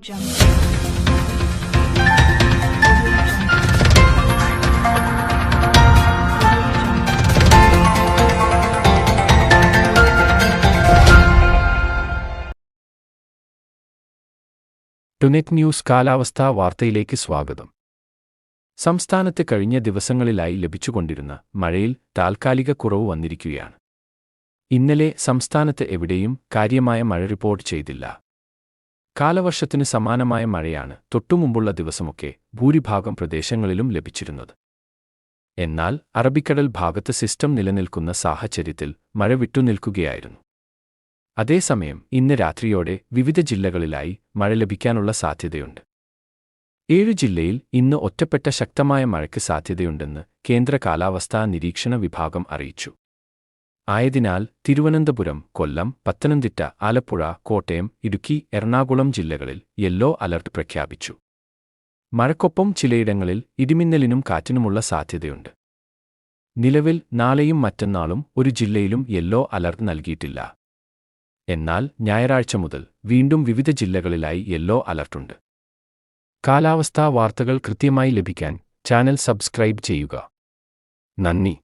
ടുനെറ്റ് news കാലാവസ്ഥാ വാർത്തയിലേക്ക് സ്വാഗതം. സംസ്ഥാനത്ത് കഴിഞ്ഞ ദിവസങ്ങളിലായി ലഭിച്ചുകൊണ്ടിരുന്ന മഴയിൽ താൽക്കാലിക കുറവ് വന്നിരിക്കുകയാണ്. ഇന്നലെ സംസ്ഥാനത്ത് എവിടെയും കാര്യമായ മഴ റിപ്പോർട്ട് ചെയ്തില്ല. കാലവർഷത്തിന് സമാനമായ മഴയാണ് തൊട്ടുമുമ്പുള്ള ദിവസമൊക്കെ ഭൂരിഭാഗം പ്രദേശങ്ങളിലും ലഭിച്ചിരുന്നത്. എന്നാൽ അറബിക്കടൽ ഭാഗത്ത് സിസ്റ്റം നിലനിൽക്കുന്ന സാഹചര്യത്തിൽ മഴ വിട്ടുനിൽക്കുകയായിരുന്നു. അതേസമയം ഇന്ന് രാത്രിയോടെ വിവിധ ജില്ലകളിലായി മഴ ലഭിക്കാനുള്ള സാധ്യതയുണ്ട്. 7 ജില്ലയിൽ ഇന്ന് ഒറ്റപ്പെട്ട ശക്തമായ മഴയ്ക്ക് സാധ്യതയുണ്ടെന്ന് കേന്ദ്ര കാലാവസ്ഥാ നിരീക്ഷണ വിഭാഗം അറിയിച്ചു. ആയതിനാൽ തിരുവനന്തപുരം, കൊല്ലം, പത്തനംതിട്ട, ആലപ്പുഴ, കോട്ടയം, ഇടുക്കി, എറണാകുളം ജില്ലകളിൽ യെല്ലോ അലർട്ട് പ്രഖ്യാപിച്ചു. മഴയ്ക്കൊപ്പം ചിലയിടങ്ങളിൽ ഇടിമിന്നലിനും കാറ്റിനുമുള്ള സാധ്യതയുണ്ട്. നിലവിൽ നാളെയും മറ്റന്നാളും ഒരു ജില്ലയിലും യെല്ലോ അലർട്ട് നൽകിയിട്ടില്ല. എന്നാൽ ഞായറാഴ്ച മുതൽ വീണ്ടും വിവിധ ജില്ലകളിലായി യെല്ലോ അലർട്ടുണ്ട്. കാലാവസ്ഥാ വാർത്തകൾ കൃത്യമായി ലഭിക്കാൻ ചാനൽ സബ്സ്ക്രൈബ് ചെയ്യുക. നന്ദി.